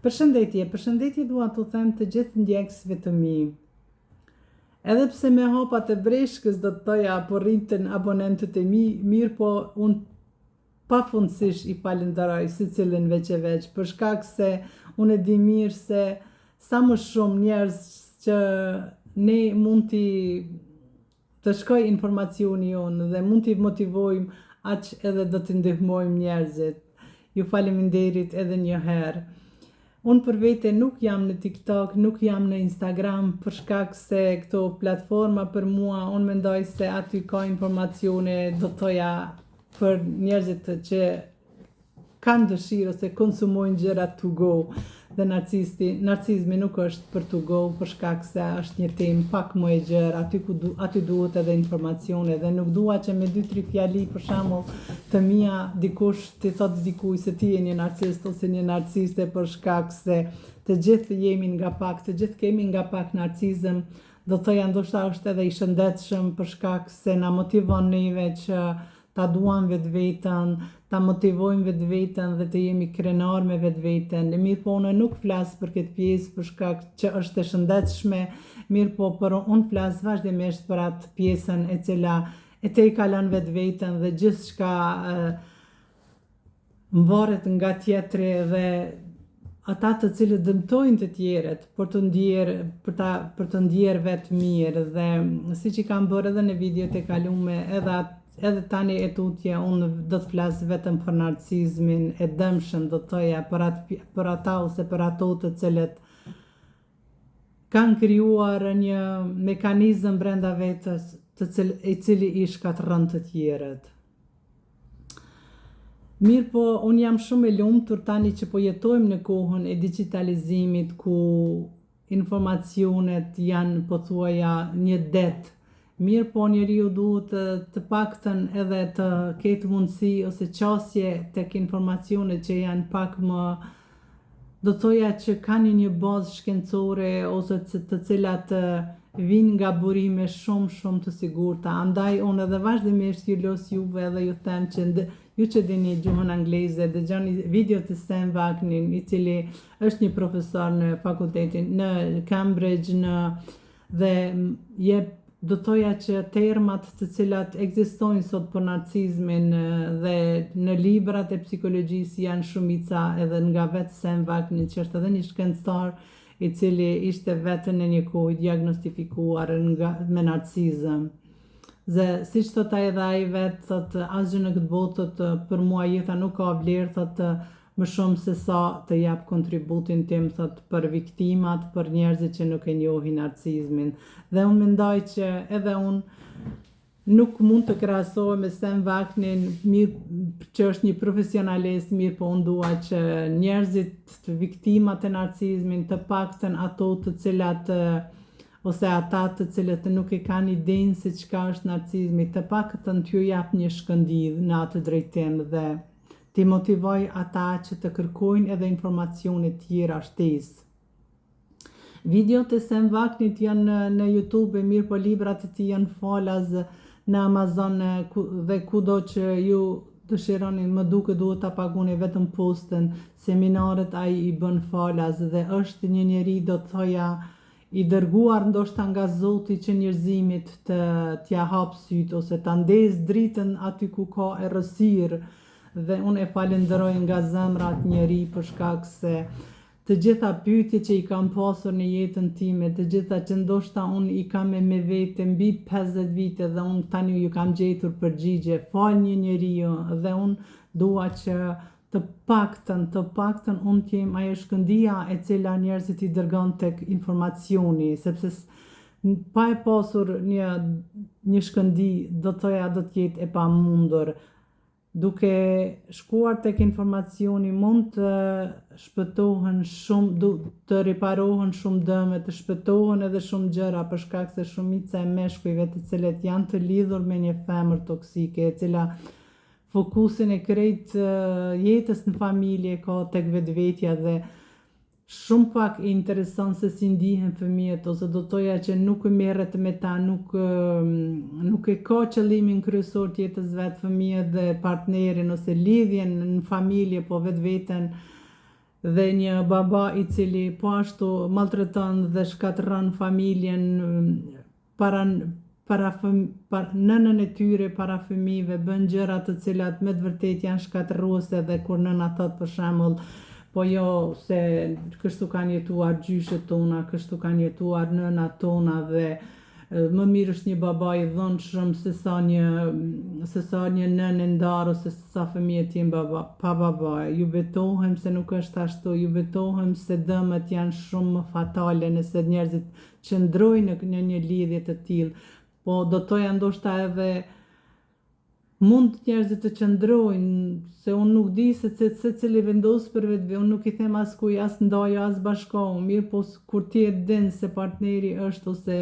Përshëndetje dua t'u them të gjithë ndjekësve të mi. Edhe pse me hapat e breshkës do të thoja apo rritën abonentët e mi, mirë po unë pafundësisht i falenderoj secilin veç e veç, për shkak se unë e di mirë se sa më shumë njerëz që ne mund të shkoj informacioni jonë dhe mund t'i motivojmë, aq edhe do t'i ndihmojmë njerëzit. Ju faleminderit edhe një herë. Unë për vete nuk jam në TikTok, nuk jam në Instagram, për shkak se këto platforma për mua, unë mendoj se aty ka informacione, do të thoja për njerëzit që kanë dëshirë ose konsumojnë gjëra to go. Dhe narcizmi nuk është për to go, për shkak se është një temë pak më e gjerë, aty duhet edhe informacione dhe nuk dua që me 2-3 fjali për shembull të mia dikush t'i thotë dikuj se ti je një narcist ose një narciste, për shkak se të gjithë kemi nga pak narcizëm, do të thoja ndoshta është edhe i shëndetshëm për shkak se na motivon neve që ta duam vetveten, ta motivojmë vetveten dhe të jemi krenar me vetveten. Mirë po unë nuk flas për këtë pjesë për shkak që është e shëndetshme, mirë po për unë flas vazhdimisht për atë pjesën e cila e te i kalon vetveten dhe gjithçka mvaret nga tjetri dhe ata të cilët dëmtojnë të tjerët për të ndjerë vetë mirë, dhe siç i kam bërë edhe në videot e kalume, edhe tani e tutje unë do të flas vetëm për narcizmin e dëmshëm, do të thoja për ata ose për ato të cilët kanë krijuar një mekanizëm brenda vetes i cili i shkatërron të tjerët. Mirë po, unë jam shumë e lumtur tani që po jetojmë në kohën e digitalizimit ku informacionet janë pothuaja një det. Mirë po njeriu duhet të paktën edhe të ketë mundësi ose qasje tek informacionet që janë pak më, do thoja që kanë një bazë shkencore ose të cilat vinë nga burime shumë të sigurta. Andaj unë edhe vazhdimisht ju los juve edhe ju them që ju që dini gjuhën angleze, dëgjoni videot të Sam Vaknin, i cili është një profesor në fakultetin në Cambridge dhe jep, do thoja që termat të cilat ekzistojnë sot për narcizmin dhe në librat e psikologjisë janë shumica edhe nga vetë Sam Vaknin, që është edhe një shkencëtar i cili ishte vetën në një kohë diagnostifikuar me narcizëm. Dhe siç thot ai edhe ai vetë, thot asgjë në këtë botë, për mua jeta nuk ka vlerë, thot më shumë se sa të jap kontributin tim, thot, për viktimat, për njerëzit që nuk e njohin narcizmin. Dhe unë mendoj që edhe unë nuk mund të krahasohem me Sam Vaknin, që është një profesionalist, mirë po unë dua që njerëzit të viktimat e narcizmin, të paktën ato të cilat ose ata të cilët nuk e kanë idenë se çka është narcizmi, të paktën t'ju jap një shkëndijë në atë drejtim dhe t'i motivoj ata që të kërkojnë edhe informacione tjera shtesë. Videot e Sam Vaknit janë në YouTube, mirë po librat e tij janë falas në Amazon dhe kudo që ju dëshironi, më duket duhet ta paguni vetëm postën, seminaret ai i bën falas dhe është një njeri, do të thoja, i dërguar ndoshta nga Zoti që njerëzimit t'ja hap syt ose ta ndez dritën aty ku ka errësirë. Dhe unë e falenderoj nga zemra atë njeri për shkak se të gjitha pyetje që i kam pasur në jetën time, të gjitha që ndoshta unë i kam me vete mbi 50 vite dhe unë tani ju kam gjetur përgjigje, fal një njeriu dhe unë dua që të paktën unë t'jem ajo shkëndija e cila njerëzit i dërgon tek informacioni, sepse pa e pasur një shkëndi, do thoja do t'jetë e pamundur. Duke shkuar tek informacioni mund të shpëtohen shumë, të riparohen shumë dëme, të shpëtohen edhe shumë gjëra, për shkak se shumica e meshkujve të cilët janë të lidhur me një femër toksike, e cila fokusin e krejt jetës në familje ka tek vetvetja dhe shumë pak i intereson se si ndihen fëmijët, ose do thoja që nuk merret me ta, nuk e ka qëllimin kryesor të jetës vet, fëmijët dhe partnerin ose lidhjen në familje, po vetveten dhe një baba i cili po ashtu maltreton dhe shkatërron familjen para nënën e tyre, para fëmijëve, bën gjëra të cilat me të vërtet janë shkatërruese dhe kur nëna thot për shembull, po jo se kështu kanë jetuar gjyshet tona, kështu kanë jetuar nënat tona dhe më mirë është një baba i dhunshëm se sa një nënë e ndarë ose se sa fëmijët tjenë pa baba. Ju betohem se nuk është ashtu, ju betohem se dëmet janë shumë më fatale nëse njerëzit qëndrojnë në një lidhje të tillë. Po do toja ndoshta edhe mund njerëzit të qëndrojnë, se unë nuk di se cili vendos për vetë, unë nuk i them askuj, as ndajo, as bashkohu, mirë po kur ti e din se partneri është ose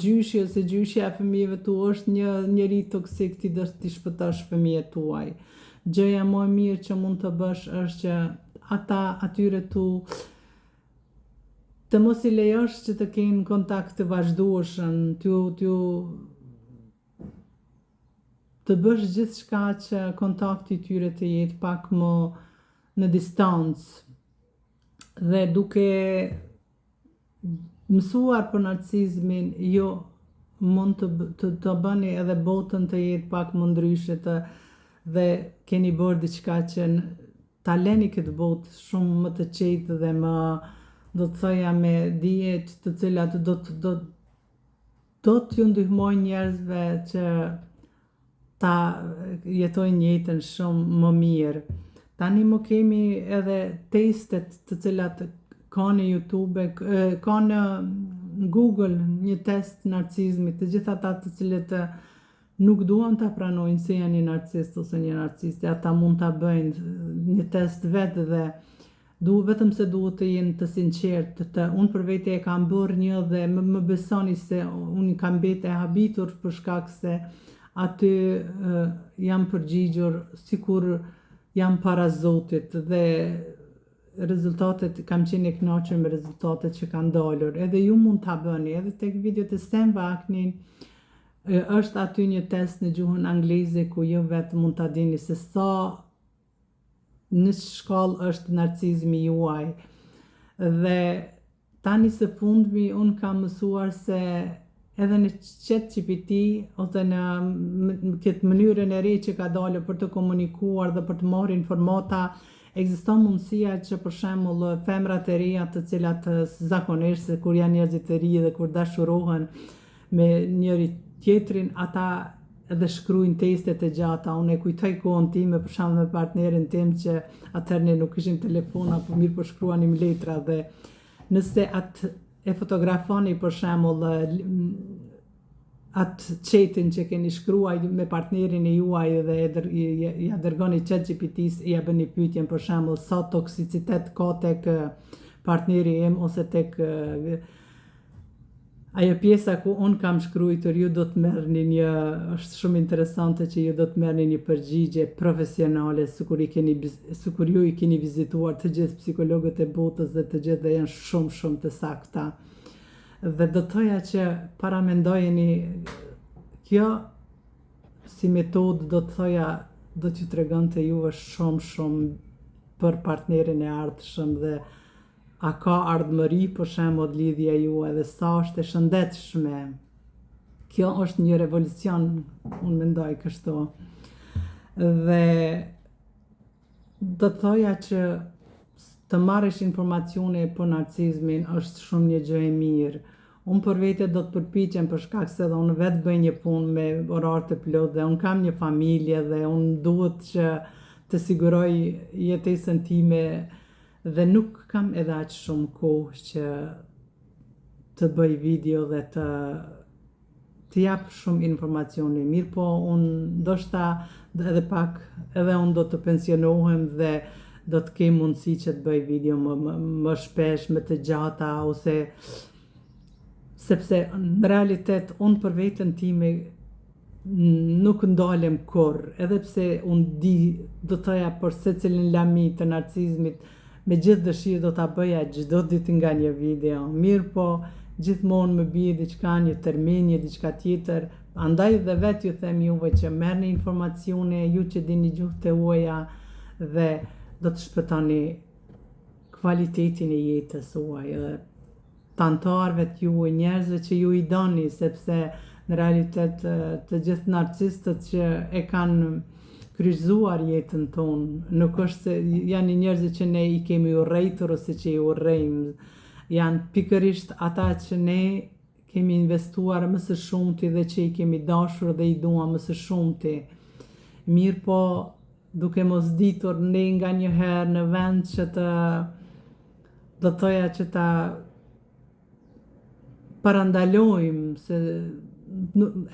gjyshi ose gjyshja e fëmijëve tu është një njeri toksik, ti do t'i shpëtosh fëmijët tuaj. Gjëja më e mirë që mund të bësh është që ata atyre tu të mos i lejosh që të kenë kontakt të vazhdueshëm, të bësh gjithçka që kontakti tyre të jetë pak më në distancë dhe duke mësuar për narcisizmin, jo mund të bëni edhe botën të jetë pak më ndryshe dhe keni bërë diçka që ta leni këtë botë shumë më të qetë dhe më, do të thoja, me dijet të cilat do t'ju ndihmojnë njerëzve që ta jetojnë jetën shumë më mirë. Tani më kemi edhe testet të cilat ka në YouTube, ka në Google një test narcisizmit, të gjitha ata të cilët nuk duan ta pranojnë se janë një narcist ose një narciste, ata mund ta bëjnë një test vetë dhe vetëm se duhet të jenë të sinqertë. Unë për vete e kam bërë një dhe më besoni se unë kam bete e habitur për shkak se aty jam përgjigjur sikur jam para Zotit dhe rezultatet, kam qenë e kënaqur me rezultatet që kanë dalur. Edhe ju mund ta bëni, edhe tek videot e Sam Vaknin është aty një test në gjuhën angleze ku ju vetë mund ta dini se sa në shkallë është narcisizmi juaj. Dhe tani së fundmi unë kam mësuar se edhe në ChatGPT ose në këtë mënyrën e re që ka dalë për të komunikuar dhe për të marrë informata, ekziston mundësia që për shembull femrat e reja të cilat zakonisht se kur janë njerëzit të ri dhe kur dashurohen me njëri tjetrin, ata edhe shkruajnë testet e gjata. Unë e kujtoj kohën time për shembull me partnerin tim që atëherë ne nuk kishim telefona, po mirë po shkruanim letra dhe nëse atë e fotografoni për shembull atë chatin që keni shkruaj me partnerin e juaj dhe ja dërgoni ChatGPT-s, ja bëni pyetjen për shembull sa toksicitet ka tek partneri im ose tek ajo pjesa ku unë kam shkruajtur, ju do të merrni është shumë interesante që ju do të merrni një përgjigje profesionale, sikur ju i keni vizituar të gjithë psikologët e botës dhe të gjithë dhe janë shumë të sakta. Dhe do thoja që paramendojeni, kjo si metodë do të thoja do t'ju tregonte juve shumë për partnerin e ardhshëm dhe a ka ardhmëri për shembull lidhja juaj dhe sa është e shëndetshme. Kjo është një revolucion, unë mendoj kështu. Dhe do të thoja që të marrësh informacione për narcisizmin është shumë një gjë e mirë. Unë për vete do të përpiqem për shkak se dhe unë vetë bëj një punë me orar të plot dhe unë kam një familje dhe unë duhet që të siguroj jetesën time dhe nuk kam edhe aq shumë kohë që të bëj video dhe të jap shumë informacione. Mirë po unë ndoshta edhe pak edhe unë do të pensionohem dhe do të kem mundësi që të bëj video më shpesh, më të gjata, ose sepse në realitet unë për veten time nuk ndalem kurrë, edhe pse unë di, do të thoja për secilin lami të narcisizmit, me gjithë dëshirë do ta bëja çdo ditë nga një video. Mirë po gjithmonë më bie diçka, një termin, diçka tjetër. Andaj dhe vetë ju them juve që merrni informacione, ju që dini gjuhët e huaja dhe do të shpëtoni kualitetin e jetës suaj, edhe të antarëve të juaj, njerëzve që ju i doni, sepse në realitet të gjithë narcistët që e kanë kryqëzuar jetën tonë, nuk është se janë njerëzit që ne i kemi urrejtur ose që i urrejmë, janë pikërisht ata që ne kemi investuar më së shumti dhe që i kemi dashur dhe i duam më së shumti. Mirë po, duke mos ditur ne nga njëherë në vend që do thoja që ta parandalojmë, se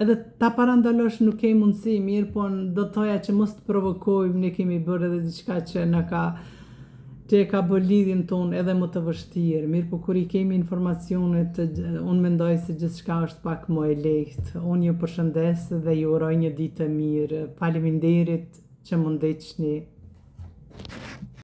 edhe ta parandalosh nuk ke mundësi, mirë po do thoja që mos të provokojmë, ne kemi bërë edhe diçka që që e ka bërë lidhjen tonë edhe më të vështirë. Mirë po kur i kemi informacionet, unë mendoj se gjithçka është pak më e lehtë. Unë ju përshëndes dhe ju uroj një ditë të mirë. Faleminderit që më ndeqni.